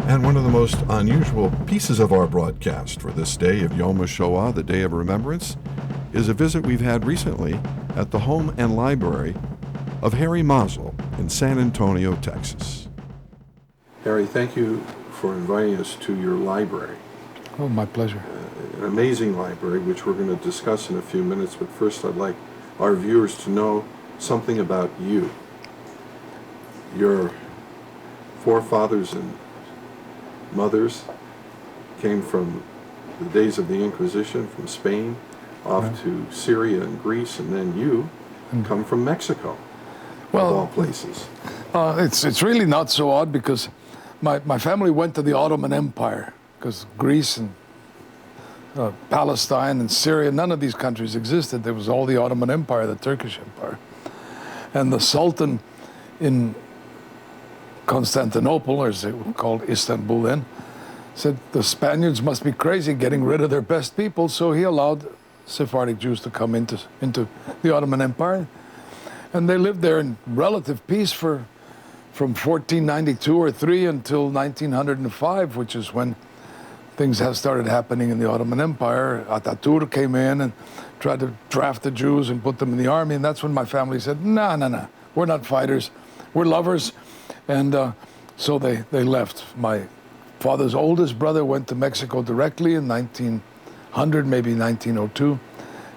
And one of the most unusual pieces of our broadcast for this day of Yom HaShoah, the Day of Remembrance, is a visit we've had recently at the home and library of Harry Mazal in San Antonio, Texas. Harry, thank you for inviting us to your library. Oh, my pleasure. An amazing library, which we're going to discuss in a few minutes, but first I'd like our viewers to know something about you. Your forefathers and mothers came from the days of the Inquisition, from Spain, off to Syria and Greece, and then you come from Mexico, of all places. It's really not so odd because my family went to the Ottoman Empire, because Greece and Palestine and Syria, none of these countries existed. There was all the Ottoman Empire, the Turkish Empire. And the Sultan in Constantinople, or as it was called Istanbul then, said the Spaniards must be crazy getting rid of their best people, so he allowed Sephardic Jews to come into the Ottoman Empire. And they lived there in relative peace from 1492 or 3 until 1905, which is when things have started happening in the Ottoman Empire. Ataturk came in and tried to draft the Jews and put them in the army, and that's when my family said, no, we're not fighters, we're lovers. And so they left. My father's oldest brother went to Mexico directly in 1900, maybe 1902,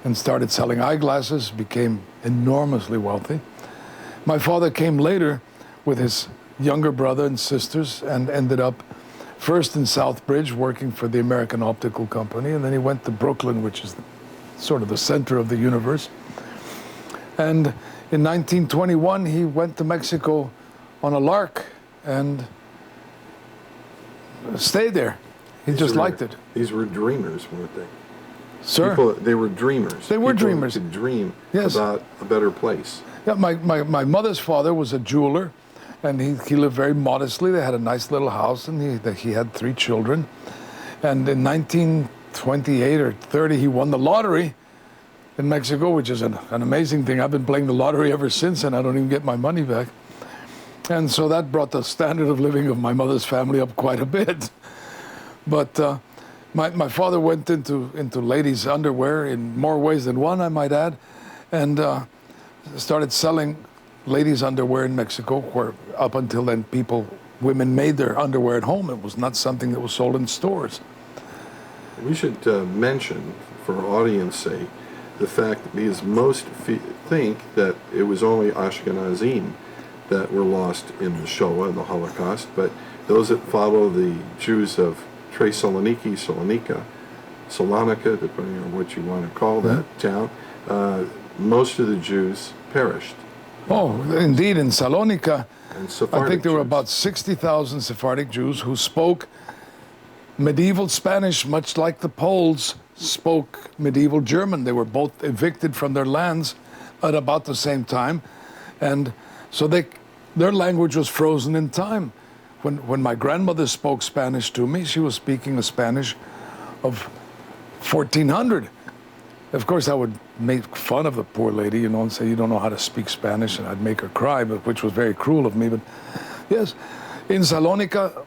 and started selling eyeglasses, became enormously wealthy. My father came later with his younger brother and sisters and ended up first in Southbridge working for the American Optical Company, and then he went to Brooklyn, which is sort of the center of the universe. And in 1921, he went to Mexico on a lark and stayed there. He just liked it. These were dreamers, weren't they? Sir? They were dreamers. They were dreamers. People could dream about a better place. Yeah, my mother's father was a jeweler, and he lived very modestly. They had a nice little house, and he had 3 children. And in 1928 or 30, he won the lottery in Mexico, which is an amazing thing. I've been playing the lottery ever since, and I don't even get my money back. And so that brought the standard of living of my mother's family up quite a bit. But my father went into ladies' underwear in more ways than one, I might add, and started selling ladies' underwear in Mexico, where up until then women made their underwear at home. It was not something that was sold in stores. We should mention, for our audience's sake, the fact that because most think that it was only Ashkenazim that were lost in the Shoah and the Holocaust, but those that follow the Jews of Thessaloniki, Salonika, depending on what you want to call that town, most of the Jews perished. Oh, indeed, in Salonika, I think there were Jews. about 60,000 Sephardic Jews who spoke medieval Spanish, much like the Poles spoke medieval German. They were both evicted from their lands at about the same time, and so their language was frozen in time. When my grandmother spoke Spanish to me, she was speaking a Spanish of 1400. Of course, I would make fun of the poor lady, and say, you don't know how to speak Spanish, and I'd make her cry, which was very cruel of me. But yes, in Salonika,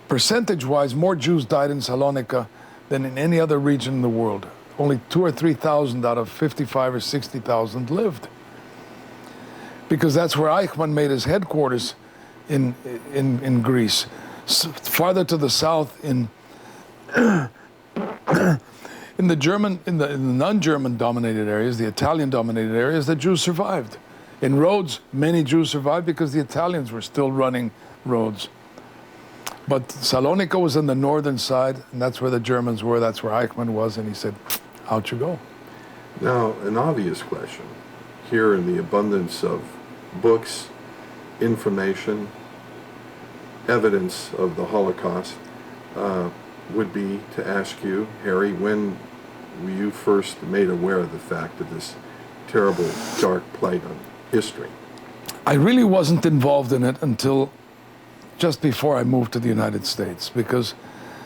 percentage-wise, more Jews died in Salonika than in any other region in the world. Only 2,000 or 3,000 out of 55 or 60,000 lived. Because that's where Eichmann made his headquarters in Greece. Farther to the south in the non-German dominated areas, the Italian dominated areas, the Jews survived. In Rhodes, many Jews survived because the Italians were still running Rhodes. But Salonika was on the northern side, and that's where the Germans were, that's where Eichmann was, and he said, out you go. Now, an obvious question, here in the abundance of books, information, evidence of the Holocaust, would be to ask you, Harry, when were you first made aware of the fact of this terrible dark plight on history? I really wasn't involved in it until just before I moved to the United States, because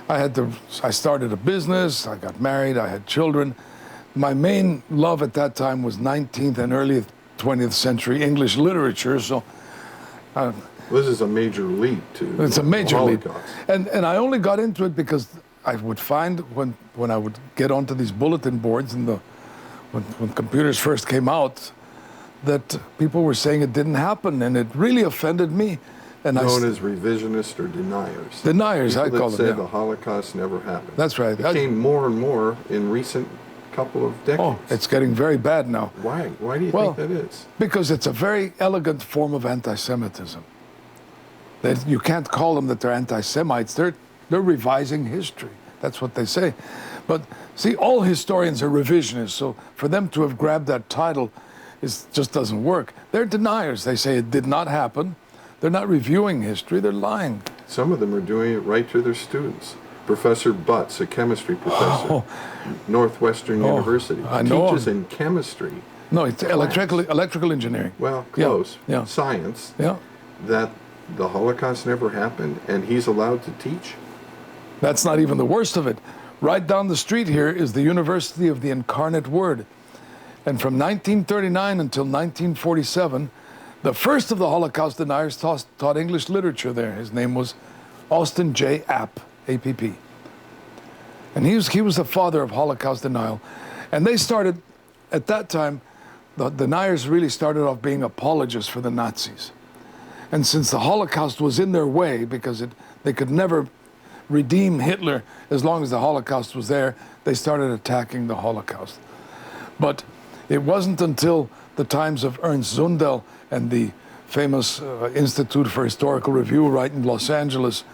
I started a business, I got married, I had children. My main love at that time was 19th and early 20th century English literature, so This is a major leap to It's a major the leap. Holocaust. And I only got into it because I would find when I would get onto these bulletin boards and when computers first came out, that people were saying it didn't happen, and it really offended me. And Known as revisionists or deniers. Deniers, I People call that them. say Yeah. the Holocaust never happened. That's right. It became more and more in recent couple of decades. Oh, it's getting very bad now. Why? Why do you Well, think that is? Because it's a very elegant form of anti-Semitism. That you can't call them that they're anti-Semites. They're revising history. That's what they say. But see, all historians are revisionists. So for them to have grabbed that title just doesn't work. They're deniers. They say it did not happen. They're not reviewing history. They're lying. Some of them are doing it right to their students. Professor Butts, a chemistry professor, Northwestern University, I know teaches him. in chemistry. No, it's electrical engineering. Well, close. Yeah. Science. Yeah. That the Holocaust never happened, and he's allowed to teach. That's not even the worst of it. Right down the street here is the University of the Incarnate Word. And from 1939 until 1947, the first of the Holocaust deniers taught English literature there. His name was Austin J. App, A-P-P. And he was the father of Holocaust denial. And they started, at that time, the deniers really started off being apologists for the Nazis. And since the Holocaust was in their way, because they could never redeem Hitler as long as the Holocaust was there, they started attacking the Holocaust. But it wasn't until the times of Ernst Zundel and the famous Institute for Historical Review right in Los Angeles,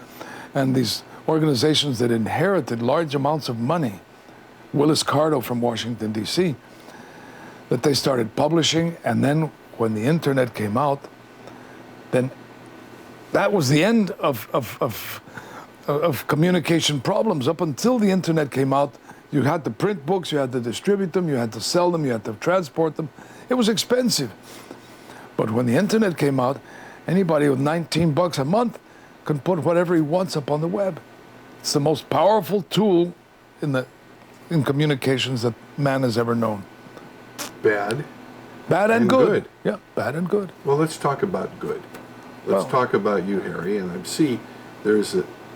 and these organizations that inherited large amounts of money, Willis Carto from Washington, D.C., that they started publishing. And then when the internet came out, then that was the end of communication problems. Up until the internet came out, you had to print books, you had to distribute them, you had to sell them, you had to transport them. It was expensive. But when the internet came out, anybody with $19 a month can put whatever he wants up on the web. It's the most powerful tool in communications that man has ever known. Bad. Bad and And good. good. Yeah, bad and good. Well, let's talk about good. Let's Well- talk about you, Harry. And I see there's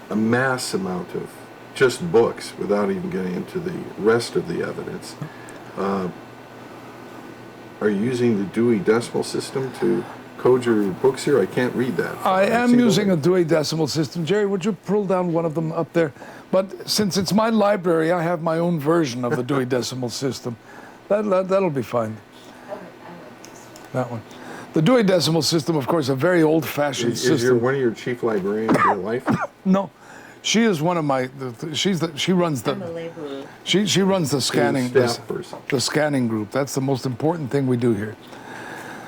a mass amount of just books, without even getting into the rest of the evidence. Are you using the Dewey Decimal System to code your books here? I can't read that. I am see the using a link. Dewey Decimal System. Jerry, would you pull down one of them up there? But since it's my library, I have my own version of the Dewey Decimal System. That'll be fine. That one. The Dewey Decimal System, of course, a very old-fashioned Is system. one of your chief librarians in your life? No, she is one of my. She runs the. I'm a laborer. She runs the scanning. staff person. The scanning group. That's the most important thing we do here.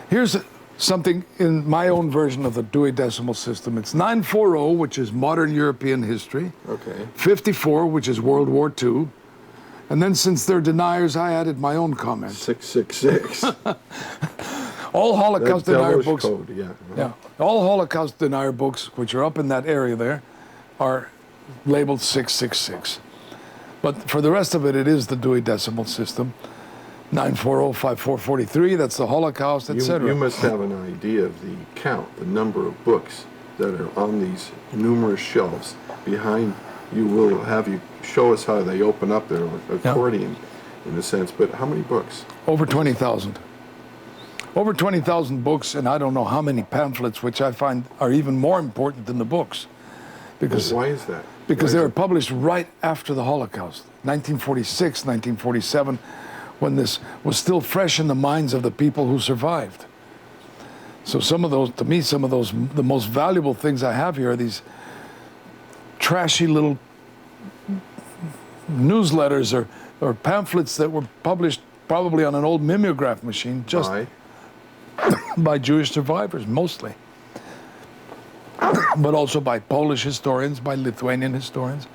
Here's something in my own version of the Dewey Decimal System. It's 940, which is modern European history. Okay. 54, which is World War II. And then since they're deniers, I added my own comment. 666. All Holocaust That denier devilish books. code, yeah. Yeah. All Holocaust denier books, which are up in that area there, are labeled 666. But for the rest of it, it is the Dewey Decimal System. 9405443, that's the Holocaust, etc. You must have an idea of the count, the number of books that are on these numerous shelves. Behind you will have you show us how they open up their accordion, in a sense. But how many books? Over 20,000. Over 20,000 books, and I don't know how many pamphlets, which I find are even more important than the books. Because Why is that? Because Why they is were it- published right after the Holocaust, 1946, 1947, when this was still fresh in the minds of the people who survived. So some of those, to me, the most valuable things I have here are these trashy little newsletters or pamphlets that were published probably on an old mimeograph machine, just Why? by Jewish survivors, mostly. But also by Polish historians, by Lithuanian historians.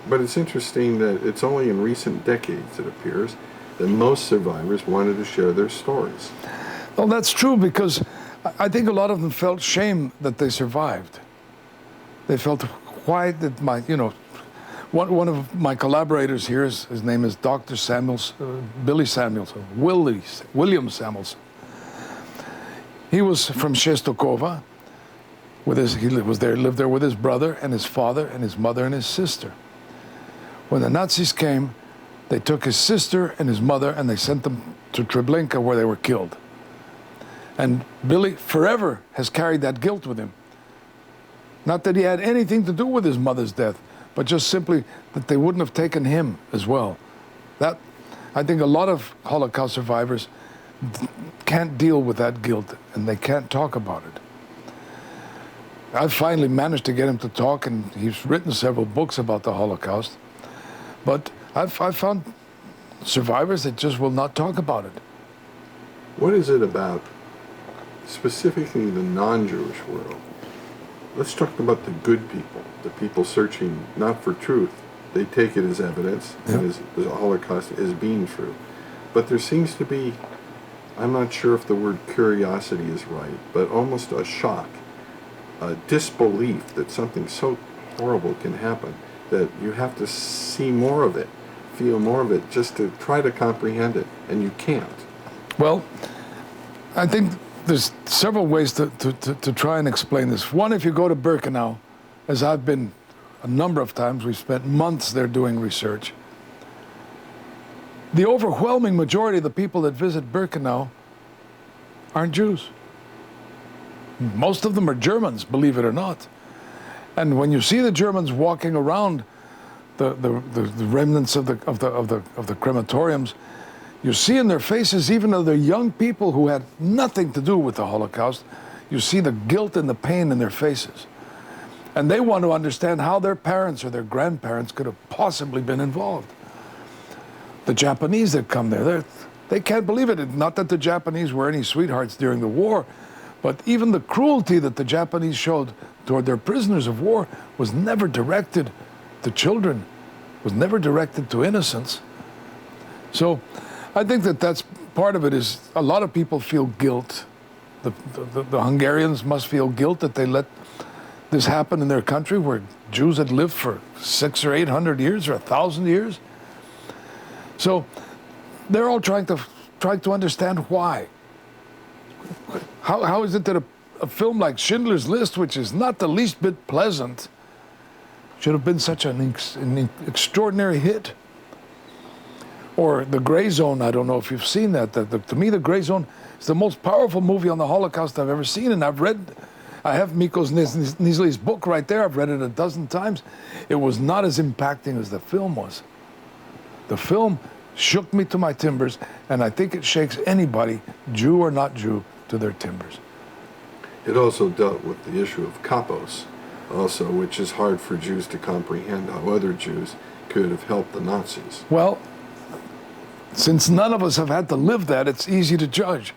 But it's interesting that it's only in recent decades, it appears, that most survivors wanted to share their stories. Well, that's true, because I think a lot of them felt shame that they survived. They felt, why did one of my collaborators here, his name is Dr. William Samuelson. He was from Czestochowa, lived there with his brother and his father and his mother and his sister. When the Nazis came, they took his sister and his mother and they sent them to Treblinka where they were killed. And Billy forever has carried that guilt with him. Not that he had anything to do with his mother's death, but just simply that they wouldn't have taken him as well. That, I think a lot of Holocaust survivors can't deal with that guilt and they can't talk about it. I've finally managed to get him to talk, and he's written several books about the Holocaust. But I've found survivors that just will not talk about it. What is it about specifically the non-Jewish world? Let's talk about the good people, the people searching not for truth. They take it as evidence, and as the Holocaust as being true. But there seems to be, I'm not sure if the word curiosity is right, but almost a shock, a disbelief that something so horrible can happen, that you have to see more of it, feel more of it, just to try to comprehend it, and you can't. Well, I think there's several ways to try and explain this. One, if you go to Birkenau, as I've been a number of times, we've spent months there doing research. The overwhelming majority of the people that visit Birkenau aren't Jews. Most of them are Germans, believe it or not. And when you see the Germans walking around the remnants of the crematoriums, you see in their faces, even though they're young people who had nothing to do with the Holocaust, you see the guilt and the pain in their faces. And they want to understand how their parents or their grandparents could have possibly been involved. The Japanese that come there, they can't believe it. Not that the Japanese were any sweethearts during the war, but even the cruelty that the Japanese showed toward their prisoners of war was never directed to children, was never directed to innocents. So I think that that's part of it. Is a lot of people feel guilt. The Hungarians must feel guilt that they let this happen in their country where Jews had lived for 600 or 800 years or 1,000 years. So they're all trying to understand why. How is it that a film like Schindler's List, which is not the least bit pleasant, should have been such an extraordinary hit? Or The Gray Zone, I don't know if you've seen that. To me, The Gray Zone is the most powerful movie on the Holocaust I've ever seen, and I have Mikos Nisli's book right there. I've read it a dozen times. It was not as impacting as the film was. The film shook me to my timbers, and I think it shakes anybody, Jew or not Jew, to their timbers. It also dealt with the issue of kapos, also, which is hard for Jews to comprehend how other Jews could have helped the Nazis. Well, since none of us have had to live that, it's easy to judge.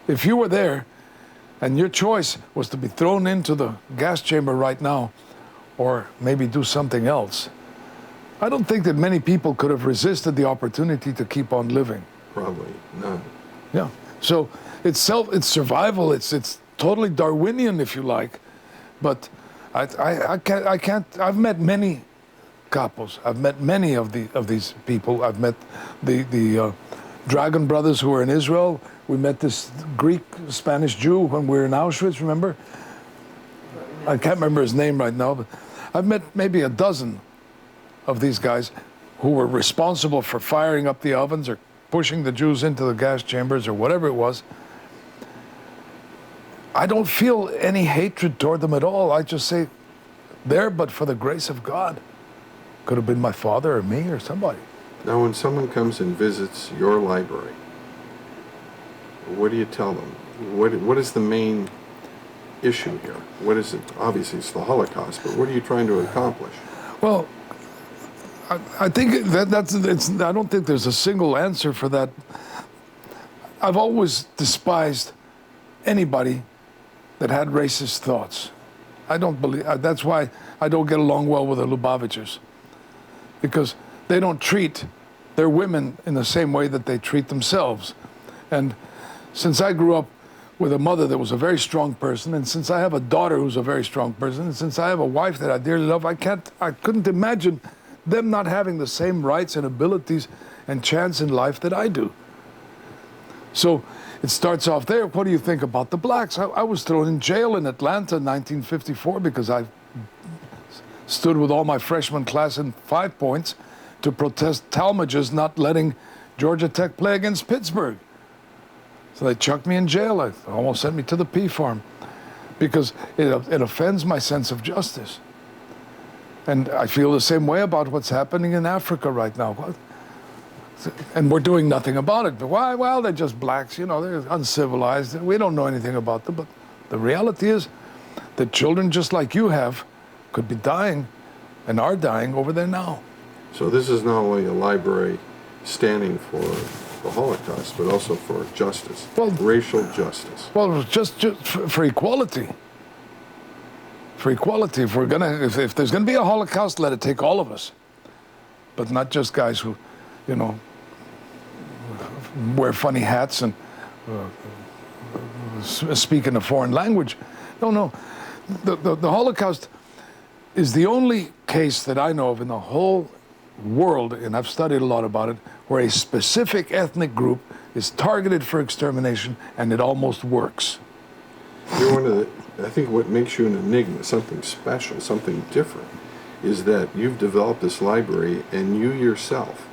If you were there, and your choice was to be thrown into the gas chamber right now, or maybe do something else, I don't think that many people could have resisted the opportunity to keep on living. Probably none. Yeah. So it's survival. It's totally Darwinian, if you like. But I can't. I've met many kapos. I've met many of these people. I've met the Dragon brothers who were in Israel. We met this Greek Spanish Jew when we were in Auschwitz. Remember? I can't remember his name right now, but I've met maybe a dozen of these guys who were responsible for firing up the ovens or pushing the Jews into the gas chambers or whatever it was. I don't feel any hatred toward them at all. I just say, there but for the grace of God. Could have been my father or me or somebody. Now, when someone comes and visits your library, what do you tell them? What is the main issue here? What is it? Obviously, it's the Holocaust, but what are you trying to accomplish? Well, I think I don't think there's a single answer for that. I've always despised anybody that had racist thoughts. I don't believe, that's why I don't get along well with the Lubavitchers, because they don't treat their women in the same way that they treat themselves. And since I grew up with a mother that was a very strong person, and since I have a daughter who's a very strong person, and since I have a wife that I dearly love, I couldn't imagine them not having the same rights and abilities and chance in life that I do. So it starts off there. What do you think about the blacks? I was thrown in jail in Atlanta in 1954 because I stood with all my freshman class in 5 Points to protest Talmadge's not letting Georgia Tech play against Pittsburgh. So they chucked me in jail. They almost sent me to the P farm because it offends my sense of justice. And I feel the same way about what's happening in Africa right now. And we're doing nothing about it. But why? Well, they're just blacks, you know, they're uncivilized. We don't know anything about them. But the reality is that children just like you have could be dying and are dying over there now. So this is not only a library standing for the Holocaust, but also for justice, racial justice. Well, just for equality. For equality. If there's gonna be a Holocaust, let it take all of us, but not just guys who, you know, wear funny hats and speak in a foreign language. No. The Holocaust is the only case that I know of in the whole world, and I've studied a lot about it, where a specific ethnic group is targeted for extermination, and it almost works. You're one of the, I think what makes you an enigma, something special, something different, is that you've developed this library and you yourself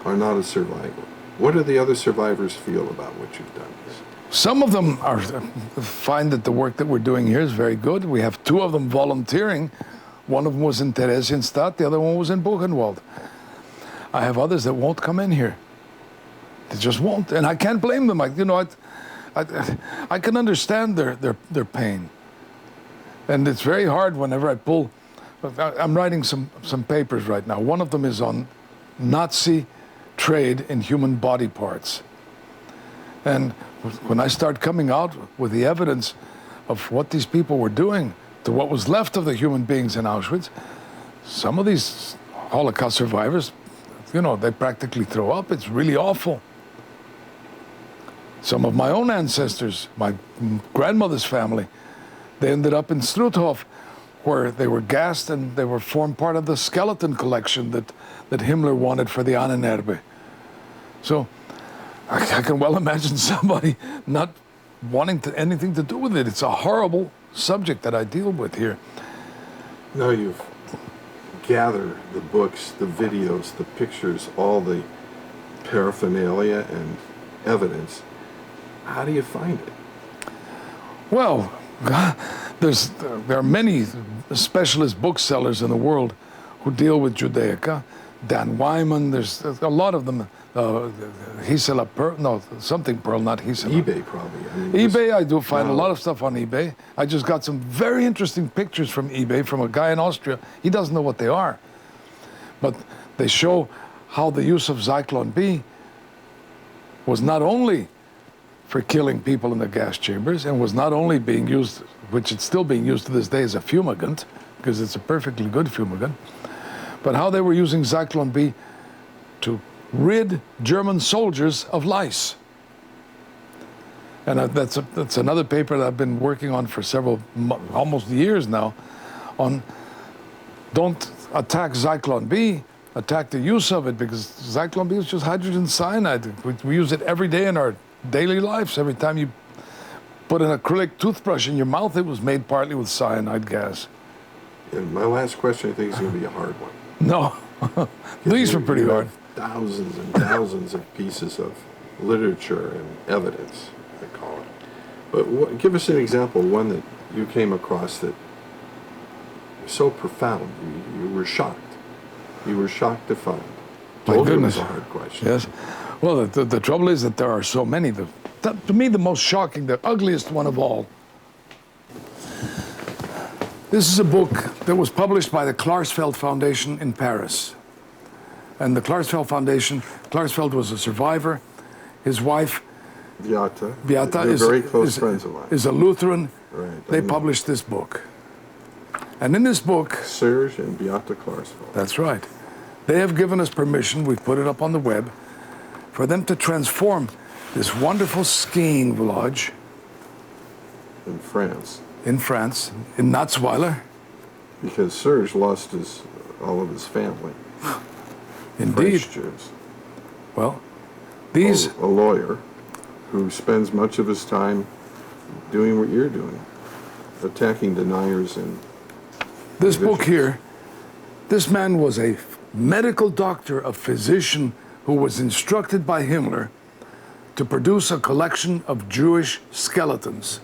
are not a survivor. What do the other survivors feel about what you've done? Some of them find that the work that we're doing here is very good. We have 2 of them volunteering. One of them was in Theresienstadt, the other one was in Buchenwald. I have others that won't come in here. They just won't, and I can't blame them. I can understand their pain. And it's very hard whenever I pull. I'm writing some papers right now. One of them is on Nazi trade in human body parts. And when I start coming out with the evidence of what these people were doing to what was left of the human beings in Auschwitz, some of these Holocaust survivors, you know, they practically throw up. It's really awful. Some of my own ancestors, my grandmother's family, they ended up in Struthof, where they were gassed and they were formed part of the skeleton collection that Himmler wanted for the Ahnenerbe. So I can well imagine somebody not wanting anything to do with it. It's a horrible subject that I deal with here. Now you've gathered the books, the videos, the pictures, all the paraphernalia and evidence. How do you find it? Well, there are many specialist booksellers in the world who deal with Judaica. Dan Wyman, there's a lot of them. Gisela Pearl, no, something Pearl, not Gisela. eBay probably. I mean, eBay, I do find a lot of stuff on eBay. I just got some very interesting pictures from eBay from a guy in Austria. He doesn't know what they are. But they show how the use of Zyklon B was not only for killing people in the gas chambers and was not only being used, which it's still being used to this day as a fumigant, because it's a perfectly good fumigant, but how they were using Zyklon B to rid German soldiers of lice. And that's another paper that I've been working on for almost years now, on don't attack Zyklon B, attack the use of it, because Zyklon B is just hydrogen cyanide. We use it every day in our daily lives. Every time you put an acrylic toothbrush in your mouth, it was made partly with cyanide gas. And my last question, I think, is going to be a hard one. No, these were pretty hard. Thousands and thousands of pieces of literature and evidence, I call it. But give us an example, one that you came across that was so profound. You were shocked. You were shocked to find. My goodness. It was a hard question. Yes. Well, the trouble is that there are so many. To me, the most shocking, the ugliest one of all. This is a book that was published by the Klarsfeld Foundation in Paris. And the Klarsfeld Foundation, Klarsfeld was a survivor. His wife, Beata is very close friends of mine. Is a Lutheran. Right. They published this book. And in this book... Serge and Beata Klarsfeld. That's right. They have given us permission, we've put it up on the web, for them to transform this wonderful skiing village In France. in France, in Natzweiler. Because Serge lost all of his family. Indeed. French Jews. Well, these... A lawyer. who spends much of his time doing what you're doing, attacking deniers and This book here, this man was a medical doctor, a physician who was instructed by Himmler to produce a collection of Jewish skeletons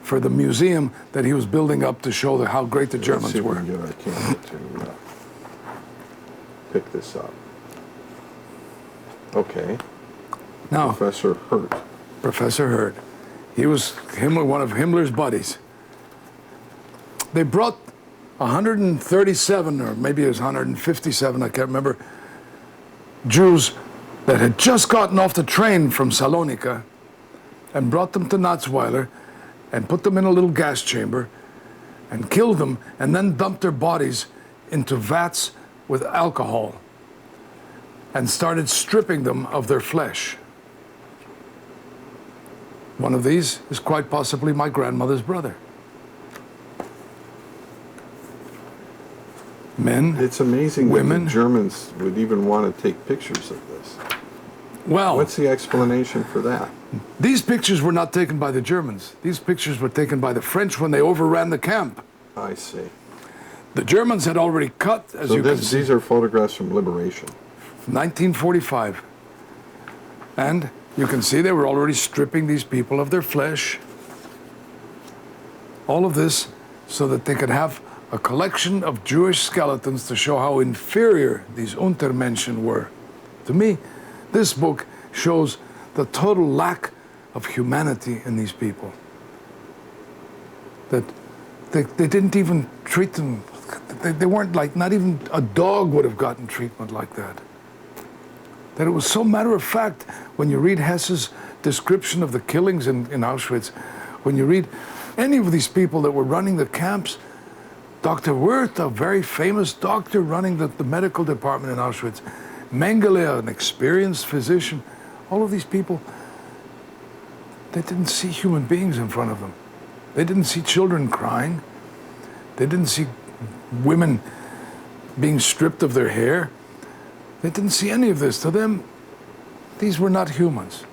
for the museum that he was building up to show how great the Germans see if we were. can get our camera to pick this up. Okay, Now, Professor Hurt. Professor Hurd, he was one of Himmler's buddies. They brought 137, or maybe it was 157, I can't remember, Jews that had just gotten off the train from Salonika and brought them to Natzweiler and put them in a little gas chamber and killed them and then dumped their bodies into vats with alcohol and started stripping them of their flesh. One of these is quite possibly my grandmother's brother. Men, It's amazing women. that the Germans would even want to take pictures of this. Well, What's the explanation for that? these pictures were not taken by the Germans. These pictures were taken by the French when they overran the camp. I see. The Germans had already cut, as So you can see, these are photographs from Liberation. 1945. And you can see they were already stripping these people of their flesh. All of this so that they could have a collection of Jewish skeletons to show how inferior these Untermenschen were. To me, this book shows the total lack of humanity in these people. That they didn't even treat them, they weren't like, not even a dog would have gotten treatment like that. That it was so matter of fact when you read Hesse's description of the killings in Auschwitz, when you read any of these people that were running the camps, Dr. Wirth, a very famous doctor running the medical department in Auschwitz, Mengele, an experienced physician, all of these people, they didn't see human beings in front of them. They didn't see children crying. They didn't see women being stripped of their hair. They didn't see any of this. To them, these were not humans.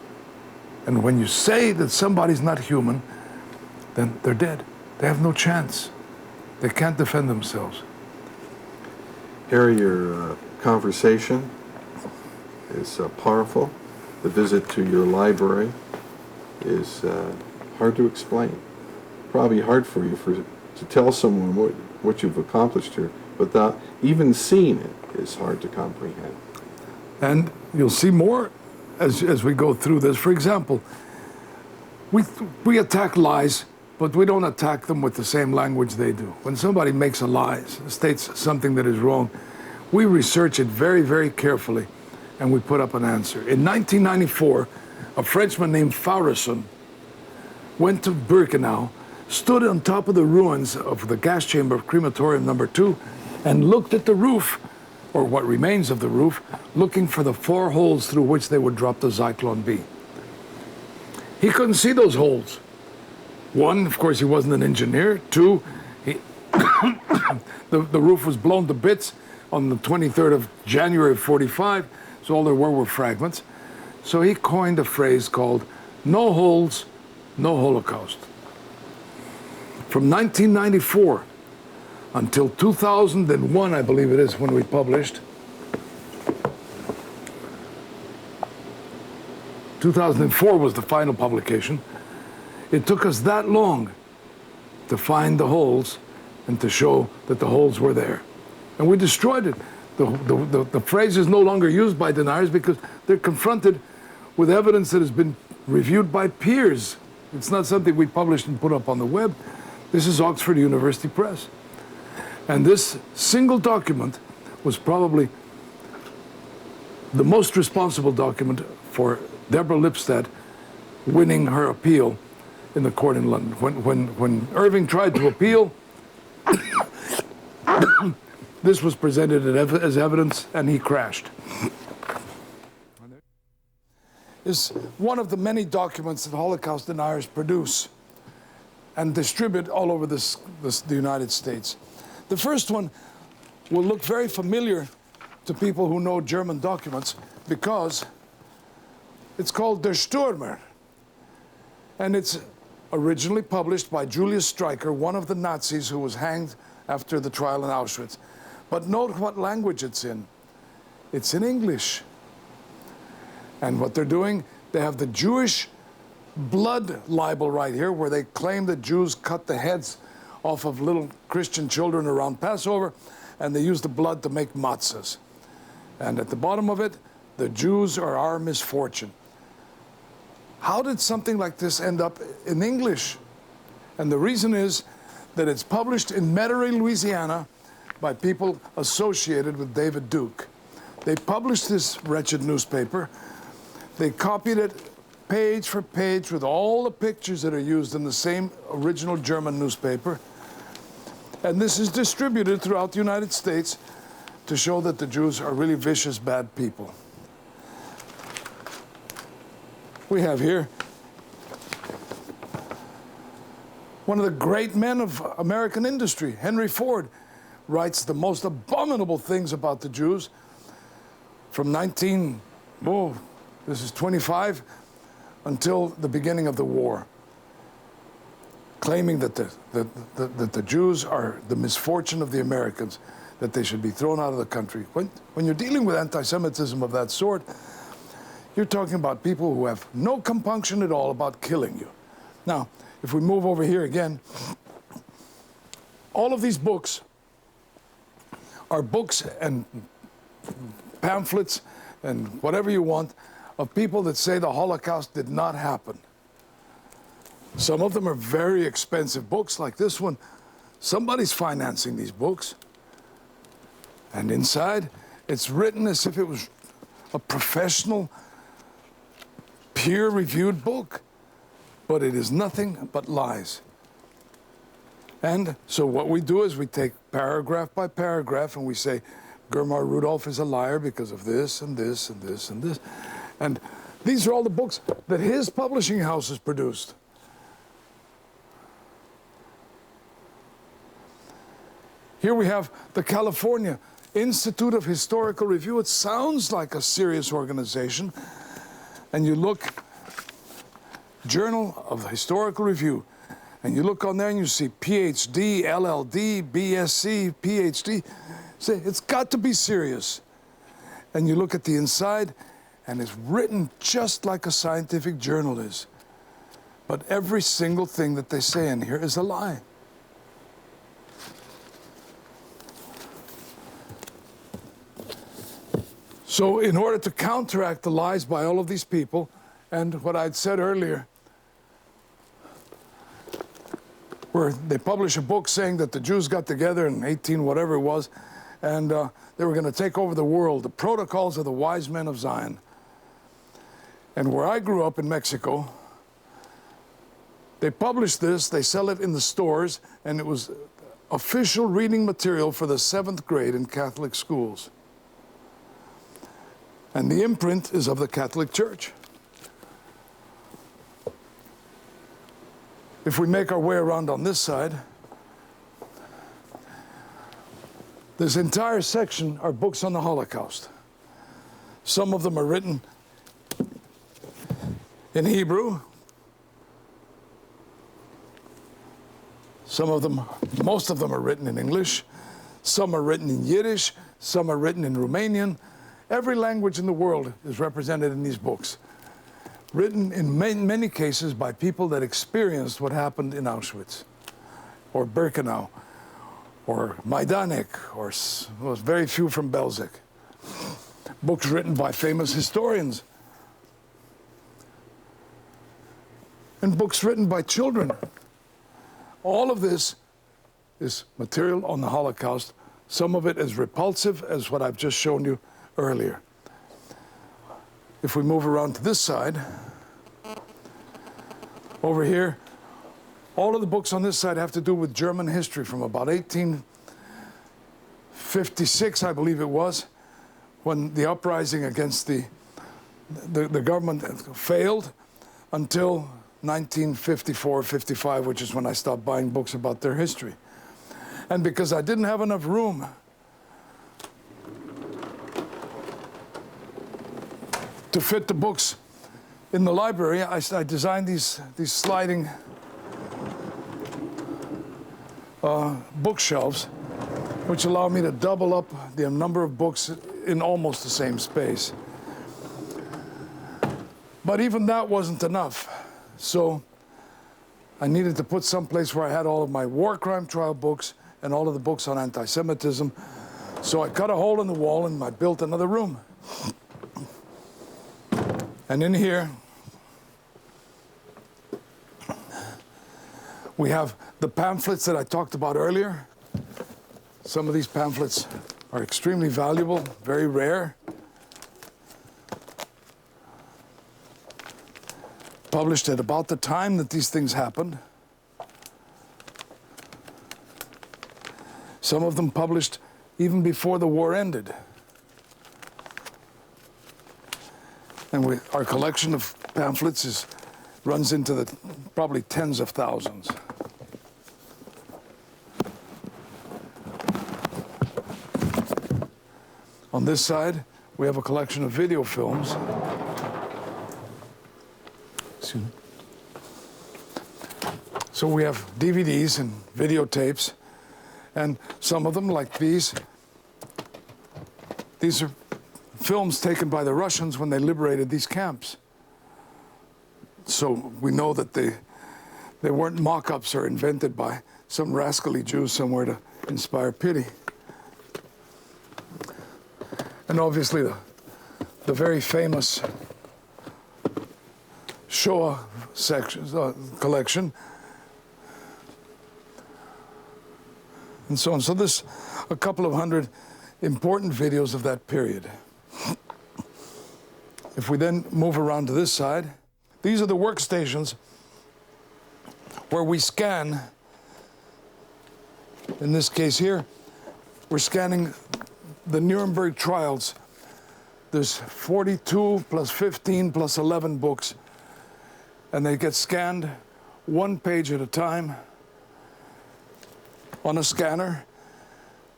And when you say that somebody's not human, then they're dead. They have no chance. They can't defend themselves. Harry, your conversation is powerful. The visit to your library is hard to explain. Probably hard for you to tell someone what you've accomplished here, but even seeing it is hard to comprehend. And you'll see more as we go through this. For example, we attack lies, but we don't attack them with the same language they do. When somebody makes a lie, states something that is wrong, we research it very, very carefully, and we put up an answer. In 1994, a Frenchman named Faurison went to Birkenau, stood on top of the ruins of the gas chamber of crematorium number 2, and looked at the roof, or what remains of the roof, looking for the 4 holes through which they would drop the Zyklon B. He couldn't see those holes. 1, of course, he wasn't an engineer. 2, the roof was blown to bits on the 23rd of January of 45, so all there were fragments. So he coined a phrase called "no holes, no Holocaust." From 1994 until 2001, I believe it is, when we published, 2004 was the final publication. It took us that long to find the holes and to show that the holes were there. And we destroyed it. The phrase is no longer used by deniers because they're confronted with evidence that has been reviewed by peers. It's not something we published and put up on the web. This is Oxford University Press. And this single document was probably the most responsible document for Deborah Lipstadt winning her appeal in the court in London. When Irving tried to appeal, this was presented as evidence, and he crashed. Is one of the many documents that Holocaust deniers produce and distribute all over the United States. The first one will look very familiar to people who know German documents because it's called Der Stürmer. And it's originally published by Julius Streicher, one of the Nazis who was hanged after the trial in Auschwitz. But note what language it's in. It's in English. And what they're doing, they have the Jewish blood libel right here, where they claim that Jews cut the heads off of little Christian children around Passover, and they use the blood to make matzahs. And at the bottom of it, the Jews are our misfortune. How did something like this end up in English? And the reason is that it's published in Metairie, Louisiana, by people associated with David Duke. They published this wretched newspaper. They copied it page for page with all the pictures that are used in the same original German newspaper. And this is distributed throughout the United States to show that the Jews are really vicious, bad people. We have here one of the great men of American industry, Henry Ford, writes the most abominable things about the Jews from 25 until the beginning of the war, claiming that the Jews are the misfortune of the Americans, that they should be thrown out of the country. When you're dealing with anti-Semitism of that sort, you're talking about people who have no compunction at all about killing you. Now, if we move over here again, all of these books are books and pamphlets and whatever you want of people that say the Holocaust did not happen. Some of them are very expensive books, like this one. Somebody's financing these books. And inside, it's written as if it was a professional, peer-reviewed book. But it is nothing but lies. And so what we do is we take paragraph by paragraph and we say, Germar Rudolph is a liar because of this and this and this and this. And these are all the books that his publishing house has produced. Here we have the California Institute of Historical Review. It sounds like a serious organization. And you look, Journal of Historical Review, and you look on there and you see PhD, LLD, BSc, PhD. Say, it's got to be serious. And you look at the inside, and it's written just like a scientific journal is. But every single thing that they say in here is a lie. So in order to counteract the lies by all of these people, and what I'd said earlier, where they publish a book saying that the Jews got together in 18 whatever it was, and they were going to take over the world, the Protocols of the Wise Men of Zion. And where I grew up in Mexico, they published this, they sell it in the stores, and it was official reading material for the 7th grade in Catholic schools. And the imprint is of the Catholic Church. If we make our way around on this side, this entire section are books on the Holocaust. Some of them are written in Hebrew. Most of them are written in English. Some are written in Yiddish. Some are written in Romanian. Every language in the world is represented in these books, written in many cases by people that experienced what happened in Auschwitz, or Birkenau, or Majdanek, or very few from Belzec. Books written by famous historians, and books written by children. All of this is material on the Holocaust. Some of it is repulsive, as what I've just shown you earlier. If we move around to this side, over here, all of the books on this side have to do with German history from about 1856, I believe it was, when the uprising against the government failed, until 1954-55, which is when I stopped buying books about their history. And because I didn't have enough room to fit the books In the library, I designed these sliding bookshelves, which allow me to double up the number of books in almost the same space. But even that wasn't enough. So I needed to put someplace where I had all of my war crime trial books and all of the books on anti-Semitism. So I cut a hole in the wall and I built another room. And in here, we have the pamphlets that I talked about earlier. Some of these pamphlets are extremely valuable, very rare. Published at about the time that these things happened. Some of them published even before the war ended. And our collection of pamphlets runs into the probably tens of thousands. On this side, we have a collection of video films. Excuse me. So we have DVDs and videotapes, and some of them, like these are films taken by the Russians when they liberated these camps. So we know that they weren't mock-ups or invented by some rascally Jews somewhere to inspire pity. And obviously the very famous Shoah collection, and so on. So there's a couple of hundred important videos of that period. If we then move around to this side, these are the workstations where we scan. In this case here, we're scanning the Nuremberg trials. There's 42 plus 15 plus 11 books, and they get scanned one page at a time on a scanner.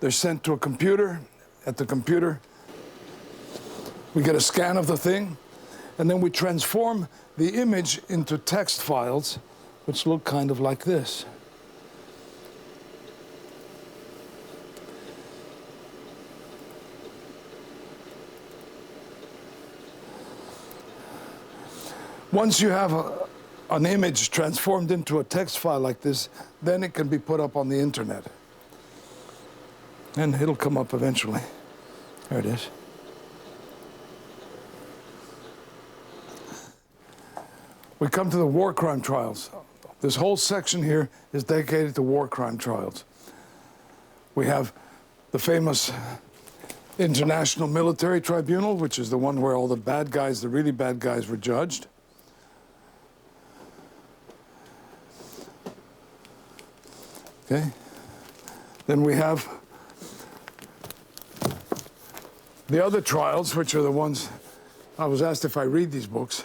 They're sent to a computer. At the computer, we get a scan of the thing, and then we transform the image into text files, which look kind of like this. Once you have an image transformed into a text file like this, then it can be put up on the internet. And it'll come up eventually. There it is. We come to the war crime trials. This whole section here is dedicated to war crime trials. We have the famous International Military Tribunal, which is the one where all the bad guys, the really bad guys, were judged. Okay. Then we have the other trials, which are the ones I was asked if I read these books.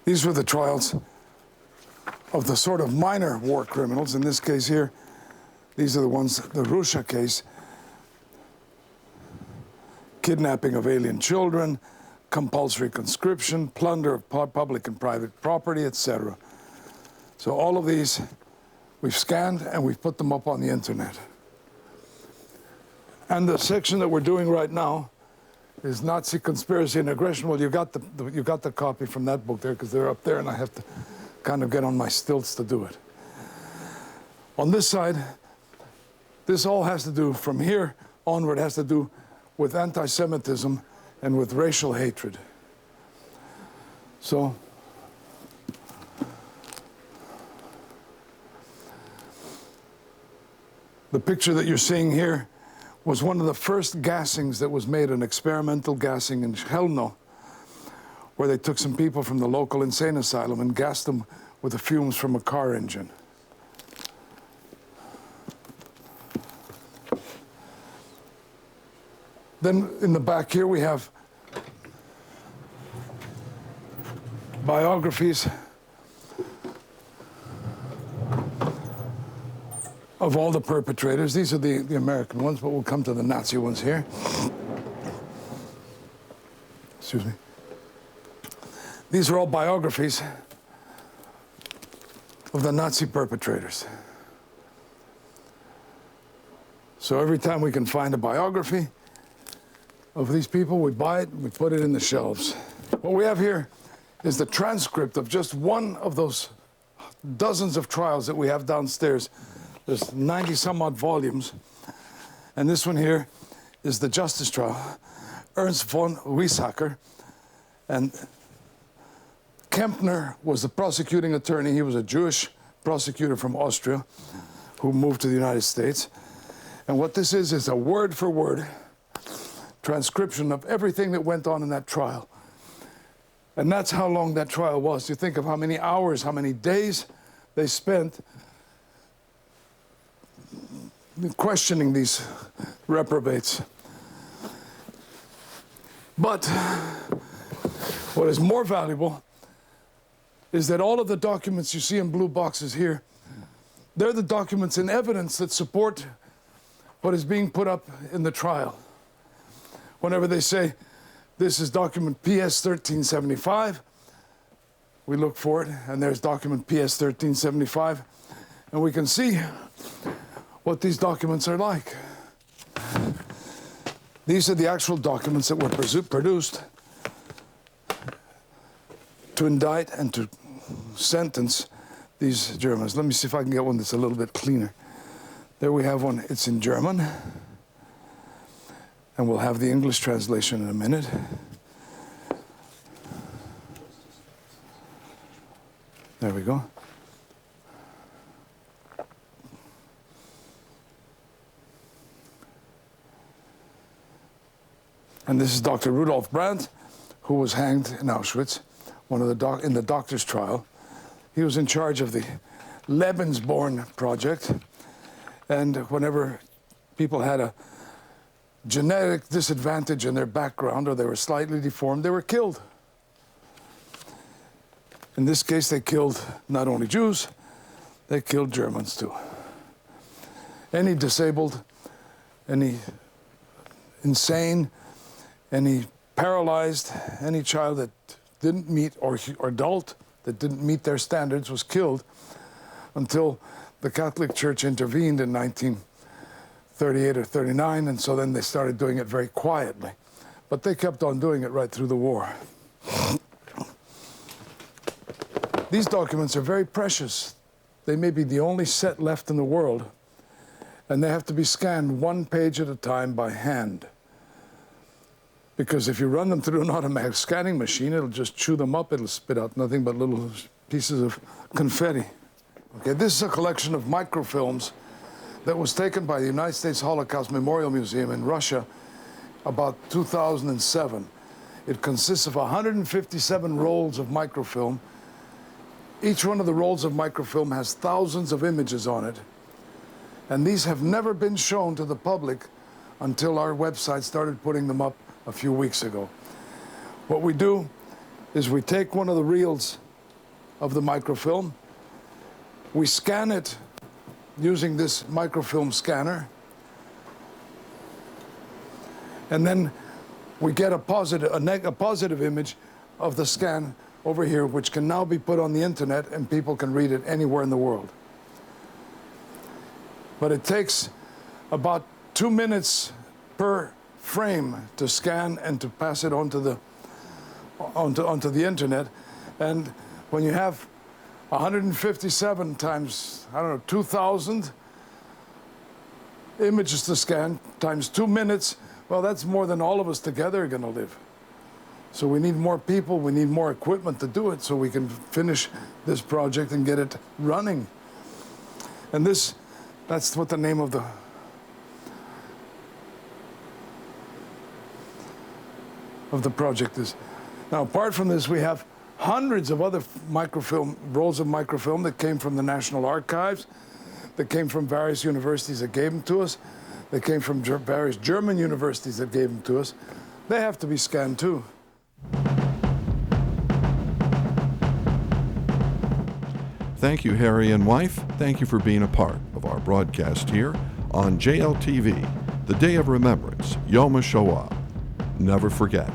These were the trials of the sort of minor war criminals. In this case here, these are the ones, the Russia case, kidnapping of alien children, compulsory conscription, plunder of public and private property, etc. So all of these we've scanned and we've put them up on the internet. And the section that we're doing right now is Nazi conspiracy and aggression. Well, you got the copy from that book there because they're up there, and I have to kind of get on my stilts to do it. On this side, this all has to do, from here onward, has to do with anti-Semitism and with racial hatred. So the picture that you're seeing here was one of the first gassings that was made, an experimental gassing in Chelmno, where they took some people from the local insane asylum and gassed them with the fumes from a car engine. Then in the back here we have biographies of all the perpetrators. These are the American ones, but we'll come to the Nazi ones here. excuse me. These are all biographies of the Nazi perpetrators. So every time we can find a biography of these people, we buy it, we put it in the shelves. What we have here is the transcript of just one of those dozens of trials that we have downstairs. There's 90 some odd volumes. And this one here is the justice trial. Ernst von Wiesacker. And Kempner was the prosecuting attorney. He was a Jewish prosecutor from Austria who moved to the United States. And what this is a word for word transcription of everything that went on in that trial. And that's how long that trial was. You think of how many hours, how many days they spent questioning these reprobates. But what is more valuable is that all of the documents you see in blue boxes here, they're the documents and evidence that support what is being put up in the trial. Whenever they say, this is document PS 1375, we look for it, and there's document PS 1375, and we can see what these documents are like. These are the actual documents that were produced to indict and to sentence these Germans. Let me see if I can get one that's a little bit cleaner. There we have one, it's in German. And we'll have the English translation in a minute. There we go. And this is Dr. Rudolf Brandt, who was hanged in Auschwitz, one of the in the doctor's trial. He was in charge of the Lebensborn project, and whenever people had a genetic disadvantage in their background or they were slightly deformed, they were killed. In this case, they killed not only Jews, they killed Germans too. Any disabled, any insane, any paralyzed, any child that didn't meet, or adult that didn't meet their standards was killed until the Catholic Church intervened in 1938 or 39, and so then they started doing it very quietly. But they kept on doing it right through the war. These documents are very precious. They may be the only set left in the world, and they have to be scanned one page at a time by hand. Because if you run them through an automatic scanning machine, it'll just chew them up, it'll spit out nothing but little pieces of confetti. Okay, this is a collection of microfilms that was taken by the United States Holocaust Memorial Museum in Russia about 2007. It consists of 157 rolls of microfilm. Each one of the rolls of microfilm has thousands of images on it. And these have never been shown to the public until our website started putting them up a few weeks ago. What we do is we take one of the reels of the microfilm, we scan it using this microfilm scanner, and then we get a positive image of the scan over here, which can now be put on the internet and people can read it anywhere in the world. But it takes about 2 minutes per frame to scan and to pass it onto the internet. And when you have 157 times, I don't know, 2,000 images to scan times 2 minutes, well, that's more than all of us together are going to live. So we need more people, we need more equipment to do it so we can finish this project and get it running. And that's what the name of the project is. Now, apart from this, we have hundreds of other rolls of microfilm that came from the National Archives, that came from various universities that gave them to us, that came from various German universities that gave them to us. They have to be scanned too. Thank you, Harry and wife. Thank you for being a part of our broadcast here on JLTV, the Day of Remembrance, Yom HaShoah. Never forget.